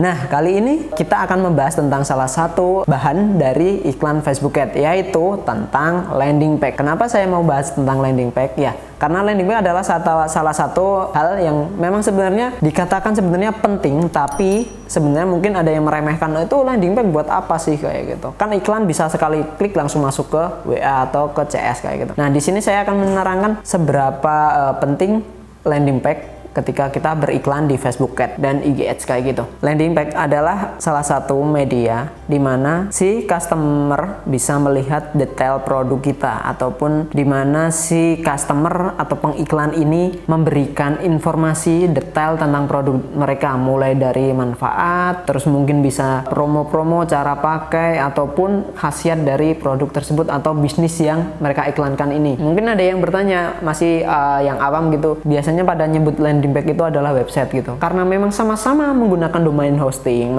Nah, kali ini kita akan membahas tentang salah satu bahan dari iklan Facebook Ads, yaitu tentang landing page. Kenapa saya mau bahas tentang landing page? Ya, karena landing page adalah salah satu hal yang memang sebenarnya dikatakan sebenarnya penting, tapi sebenarnya mungkin ada yang meremehkan, itu landing page buat apa sih kayak gitu. Kan iklan bisa sekali klik langsung masuk ke WA atau ke CS kayak gitu. Nah, di sini saya akan menerangkan seberapa penting landing page ketika kita beriklan di Facebook Ads dan IG Ads kayak gitu. Landing page adalah salah satu media di mana si customer bisa melihat detail produk kita, ataupun di mana si customer atau pengiklan ini memberikan informasi detail tentang produk mereka, mulai dari manfaat, terus mungkin bisa promo-promo, cara pakai, ataupun khasiat dari produk tersebut atau bisnis yang mereka iklankan ini. Mungkin ada yang bertanya, masih yang awam gitu, biasanya pada nyebut landing page itu adalah website gitu, karena memang sama-sama menggunakan domain hosting,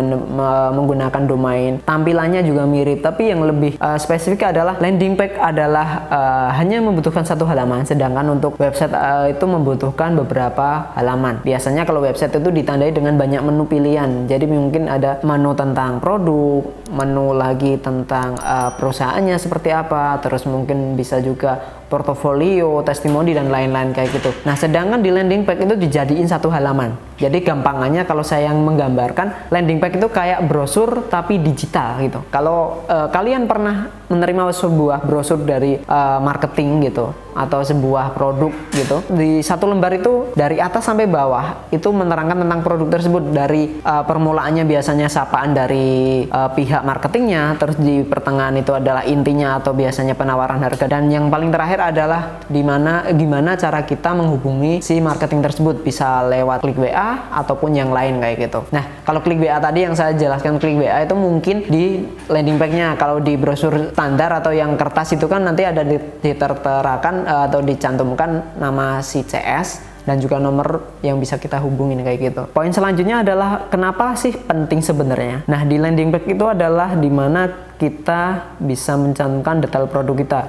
menggunakan domain, tampilannya juga mirip, tapi yang lebih spesifik adalah landing page adalah hanya membutuhkan satu halaman, sedangkan untuk website itu membutuhkan beberapa halaman. Biasanya kalau website itu ditandai dengan banyak menu pilihan, jadi mungkin ada menu tentang produk, menu lagi tentang perusahaannya seperti apa, terus mungkin bisa juga portofolio, testimoni, dan lain-lain kayak gitu. Nah, sedangkan di landing page itu dijadiin satu halaman. Jadi gampangannya kalau saya yang menggambarkan, landing page itu kayak brosur tapi digital gitu. Kalau kalian pernah menerima sebuah brosur dari marketing gitu, atau sebuah produk gitu, di satu lembar itu dari atas sampai bawah itu menerangkan tentang produk tersebut, dari permulaannya biasanya sapaan dari pihak marketingnya, terus di pertengahan itu adalah intinya atau biasanya penawaran harga, dan yang paling terakhir adalah gimana cara kita menghubungi si marketing tersebut, bisa lewat klik WA ataupun yang lain kayak gitu. Nah, kalau klik WA tadi yang saya jelaskan, klik WA itu mungkin di landing page-nya. Kalau di brosur standar atau yang kertas itu kan nanti ada diterterakan atau dicantumkan nama si CS dan juga nomor yang bisa kita hubungin kayak gitu. Poin selanjutnya adalah kenapa sih penting sebenarnya. Nah, di landing page itu adalah dimana kita bisa mencantumkan detail produk kita.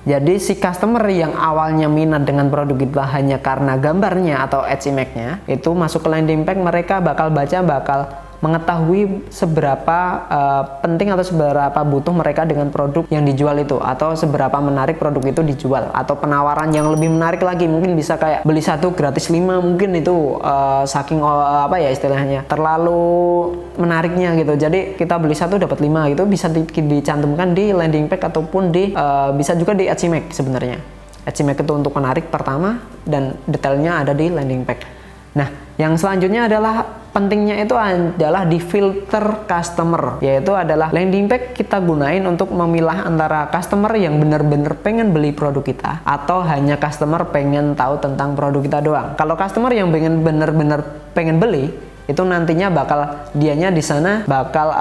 Jadi si customer yang awalnya minat dengan produk kita hanya karena gambarnya atau ads image-nya, itu masuk ke landing page, mereka bakal baca, bakal mengetahui seberapa penting atau seberapa butuh mereka dengan produk yang dijual itu, atau seberapa menarik produk itu dijual, atau penawaran yang lebih menarik lagi, mungkin bisa kayak beli 1 gratis 5, mungkin itu saking apa ya istilahnya, terlalu menariknya gitu. Jadi kita beli 1 dapat 5 gitu, bisa dicantumkan di landing page ataupun di bisa juga di ads image. Sebenarnya ads image itu untuk menarik pertama, dan detailnya ada di landing page. Nah, yang selanjutnya adalah pentingnya itu adalah di filter customer, yaitu adalah landing page kita gunain untuk memilah antara customer yang benar-benar pengen beli produk kita, atau hanya customer pengen tahu tentang produk kita doang. Kalau customer yang benar-benar pengen beli, itu nantinya bakal dianya di sana bakal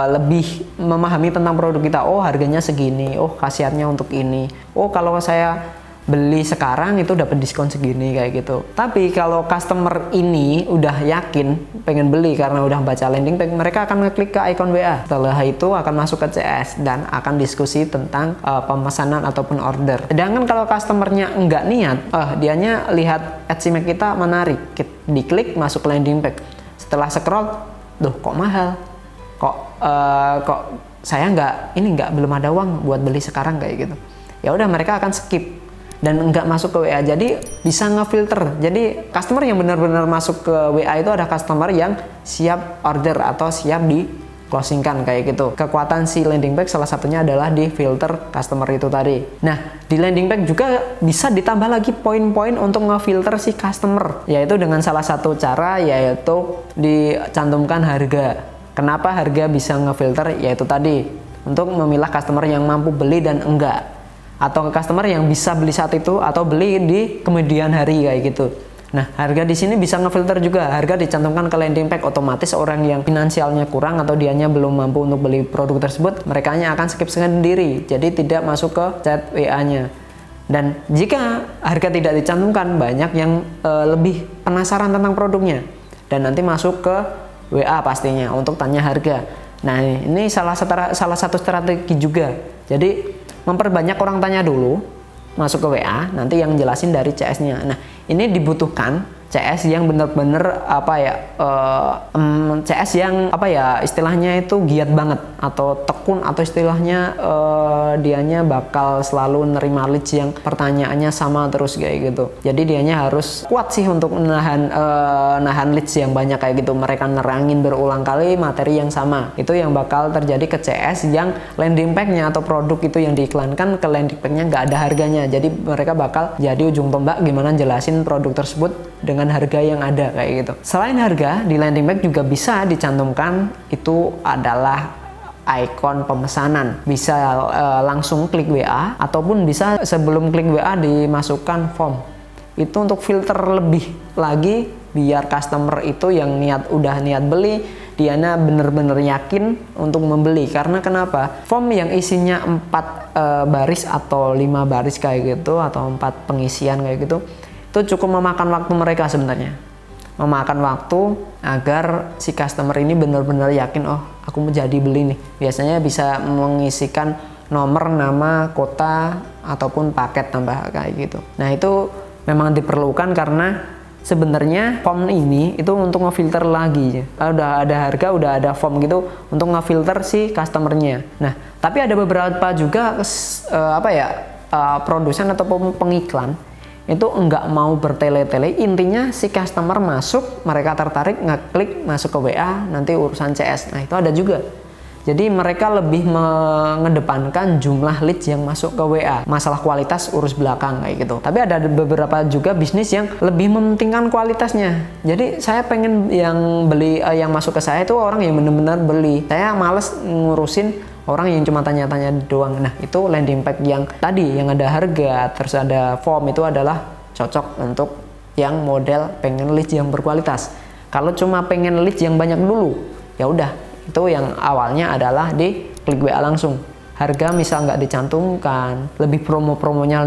lebih memahami tentang produk kita. Oh, harganya segini, oh khasiatnya untuk ini, oh kalau saya beli sekarang itu dapat diskon segini kayak gitu. Tapi kalau customer ini udah yakin pengen beli karena udah baca landing page, mereka akan ngeklik ke icon WA. Setelah itu akan masuk ke CS dan akan diskusi tentang pemesanan ataupun order. Sedangkan kalau customernya enggak niat, dianya lihat ads image kita menarik, diklik masuk ke landing page. Setelah scroll, duh kok mahal, kok saya belum ada uang buat beli sekarang kayak gitu. Ya udah, mereka akan skip dan enggak masuk ke WA. Jadi bisa ngefilter. Jadi customer yang benar-benar masuk ke WA itu ada customer yang siap order atau siap di closingkan kayak gitu. Kekuatan si landing page salah satunya adalah di filter customer itu tadi. Nah, di landing page juga bisa ditambah lagi poin-poin untuk ngefilter si customer, yaitu dengan salah satu cara yaitu dicantumkan harga. Kenapa harga bisa ngefilter? Yaitu tadi untuk memilah customer yang mampu beli dan enggak, atau ke customer yang bisa beli saat itu atau beli di kemudian hari kayak gitu. Nah, harga di sini bisa ngefilter juga. Harga dicantumkan ke landing page, otomatis orang yang finansialnya kurang atau dianya belum mampu untuk beli produk tersebut, mereka akan skip sendiri. Jadi tidak masuk ke chat WA-nya. Dan jika harga tidak dicantumkan, banyak yang lebih penasaran tentang produknya dan nanti masuk ke WA pastinya untuk tanya harga. Nah, ini salah satu strategi juga. Jadi memperbanyak orang tanya dulu, masuk ke WA, nanti yang jelasin dari CS-nya. Nah, ini dibutuhkan CS yang bener-bener CS yang istilahnya itu giat banget atau tekun, atau istilahnya dianya bakal selalu nerima leads yang pertanyaannya sama terus kayak gitu. Jadi dianya harus kuat sih untuk nahan leads yang banyak kayak gitu. Mereka nerangin berulang kali materi yang sama. Itu yang bakal terjadi ke CS yang landing pack-nya atau produk itu yang diiklankan ke landing pack-nya nggak ada harganya. Jadi mereka bakal jadi ujung tombak gimana jelasin produk tersebut dengan harga yang ada kayak gitu. Selain harga, di landing page juga bisa dicantumkan itu adalah ikon pemesanan. Bisa langsung klik WA, ataupun bisa sebelum klik WA dimasukkan form. Itu untuk filter lebih lagi biar customer itu yang udah niat beli, dianya bener-bener yakin untuk membeli. Karena kenapa? Form yang isinya 4 baris atau 5 baris kayak gitu, atau 4 pengisian kayak gitu, itu cukup memakan waktu mereka sebenarnya. Memakan waktu agar si customer ini benar-benar yakin, oh aku mau jadi beli nih. Biasanya bisa mengisikan nomor, nama, kota, ataupun paket tambah kayak gitu. Nah itu memang diperlukan karena sebenarnya form ini itu untuk ngefilter lagi. Udah ada harga, udah ada form gitu untuk ngefilter si customernya. Nah tapi ada beberapa juga produsen ataupun pengiklan itu enggak mau bertele-tele. Intinya si customer masuk, mereka tertarik, ngeklik, masuk ke WA, nanti urusan CS. Nah itu ada juga. Jadi mereka lebih mengedepankan jumlah leads yang masuk ke WA, masalah kualitas urus belakang kayak gitu. Tapi ada beberapa juga bisnis yang lebih mementingkan kualitasnya. Jadi saya pengen yang beli, yang masuk ke saya itu orang yang benar-benar beli. Saya males ngurusin orang yang cuma tanya-tanya doang. Nah itu landing page yang tadi yang ada harga terus ada form itu adalah cocok untuk yang model pengen leads yang berkualitas. Kalau cuma pengen leads yang banyak dulu, ya udah itu yang awalnya adalah di klik WA langsung. Harga misal nggak dicantumkan, lebih promo-promonya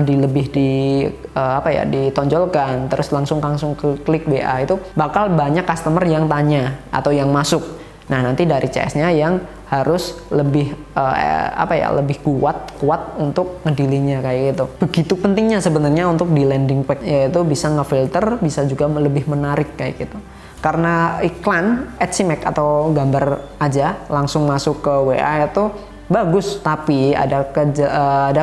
ditonjolkan, terus langsung ke klik WA, itu bakal banyak customer yang tanya atau yang masuk. Nah nanti dari CS-nya yang harus lebih lebih kuat untuk ngedilinya kayak gitu. Begitu pentingnya sebenarnya untuk di landing page, yaitu bisa ngefilter, bisa juga lebih menarik kayak gitu. Karena iklan AdCMAC atau gambar aja langsung masuk ke WA itu bagus, tapi ada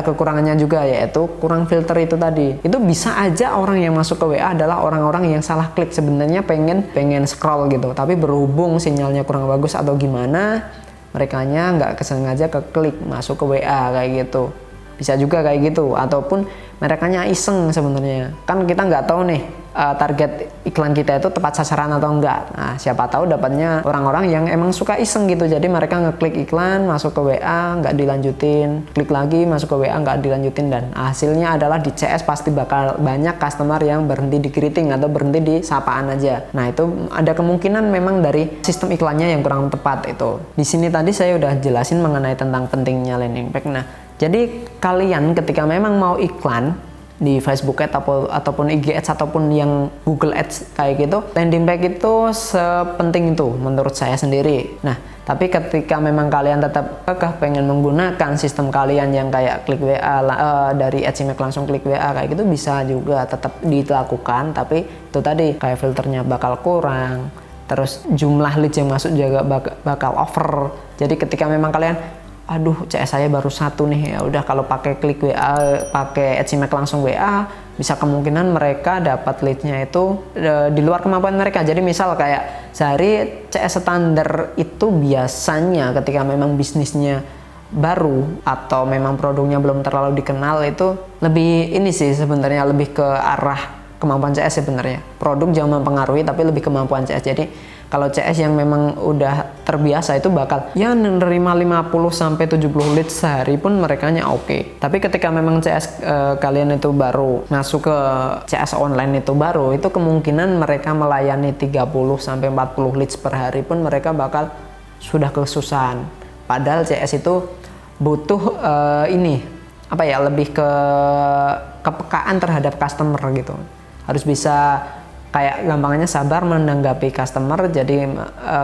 kekurangannya juga, yaitu kurang filter itu tadi. Itu bisa aja orang yang masuk ke WA adalah orang-orang yang salah klik, sebenarnya pengen scroll gitu, tapi berhubung sinyalnya kurang bagus atau gimana, merekanya nggak kesengaja keklik masuk ke WA kayak gitu. Bisa juga kayak gitu, ataupun merekanya iseng sebenarnya. Kan kita nggak tahu nih target iklan kita itu tepat sasaran atau enggak. Nah siapa tahu dapatnya orang-orang yang emang suka iseng gitu, jadi mereka ngeklik iklan masuk ke WA nggak dilanjutin, klik lagi masuk ke WA nggak dilanjutin, dan hasilnya adalah di CS pasti bakal banyak customer yang berhenti di greeting atau berhenti di sapaan aja. Nah itu ada kemungkinan memang dari sistem iklannya yang kurang tepat. Itu di sini tadi saya udah jelasin mengenai tentang pentingnya landing page. Nah jadi kalian ketika memang mau iklan di Facebook Ads ataupun IG Ads ataupun yang Google Ads kayak gitu, landing page itu sepenting itu menurut saya sendiri. Nah tapi ketika memang kalian tetap pengen menggunakan sistem kalian yang kayak klik WA dari AdCMAC langsung klik WA kayak gitu, bisa juga tetap dilakukan, tapi itu tadi kayak filternya bakal kurang, terus jumlah leads yang masuk juga bakal over. Jadi ketika memang kalian aduh CS saya baru 1 nih, ya udah kalau pakai klik WA, pakai AdCMAC langsung WA, bisa kemungkinan mereka dapat leadnya itu di luar kemampuan mereka. Jadi misal kayak sehari CS standar itu biasanya ketika memang bisnisnya baru atau memang produknya belum terlalu dikenal, itu lebih ini sih sebenarnya, lebih ke arah kemampuan CS sebenarnya. Produk jangan mempengaruhi, tapi lebih kemampuan CS. Jadi kalau CS yang memang udah terbiasa itu bakal ya menerima 50-70 lead sehari pun merekanya oke. Tapi ketika memang CS kalian itu baru masuk ke CS online itu baru, itu kemungkinan mereka melayani 30-40 leads per hari pun mereka bakal sudah kesusahan. Padahal CS itu butuh lebih ke kepekaan terhadap customer gitu. Harus bisa kayak gampangnya sabar menanggapi customer. Jadi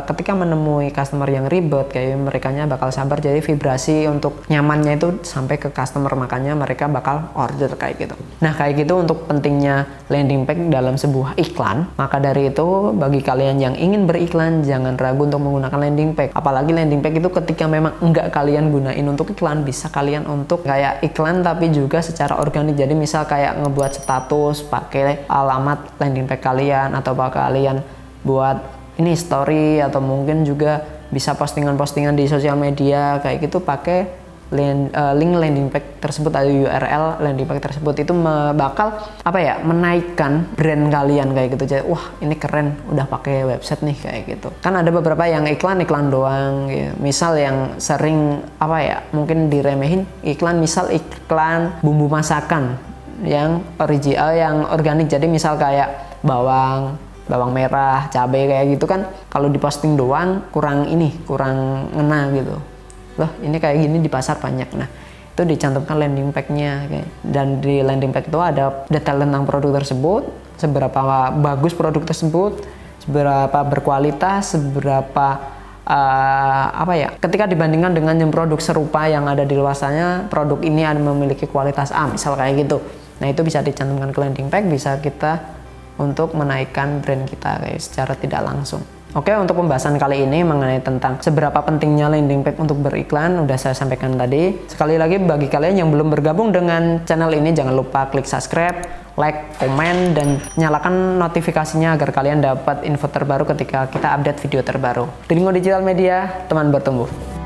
ketika menemui customer yang ribet, kayak merekanya bakal sabar, jadi vibrasi untuk nyamannya itu sampai ke customer, makanya mereka bakal order kayak gitu. Nah kayak gitu untuk pentingnya landing page dalam sebuah iklan. Maka dari itu bagi kalian yang ingin beriklan, jangan ragu untuk menggunakan landing page. Apalagi landing page itu ketika memang enggak kalian gunain untuk iklan, bisa kalian untuk kayak iklan tapi juga secara organik. Jadi misal kayak ngebuat status pakai alamat landing page kalian, atau kalian buat ini story, atau mungkin juga bisa postingan-postingan di sosial media kayak gitu pakai link landing page tersebut atau URL landing page tersebut. Itu bakal apa ya, menaikkan brand kalian kayak gitu. Jadi wah ini keren udah pakai website nih kayak gitu. Kan ada beberapa yang iklan doang ya. Misal yang sering apa ya, mungkin diremehin iklan, misal iklan bumbu masakan yang original, yang organik. Jadi misal kayak bawang merah, cabai kayak gitu kan, kalau diposting doang kurang ngena gitu. Loh ini kayak gini di pasar banyak. Nah itu dicantumkan landing page-nya, dan di landing page itu ada detail tentang produk tersebut, seberapa bagus produk tersebut, seberapa berkualitas, seberapa apa ya, ketika dibandingkan dengan yang produk serupa yang ada di luar sana, produk ini memiliki kualitas A misal kayak gitu. Nah itu bisa dicantumkan ke landing page, bisa kita untuk menaikkan brand kita kayak secara tidak langsung. Oke, untuk pembahasan kali ini mengenai tentang seberapa pentingnya landing page untuk beriklan udah saya sampaikan tadi. Sekali lagi bagi kalian yang belum bergabung dengan channel ini, jangan lupa klik subscribe, like, komen, dan nyalakan notifikasinya agar kalian dapat info terbaru ketika kita update video terbaru. Dilingo Digital Media, teman bertumbuh.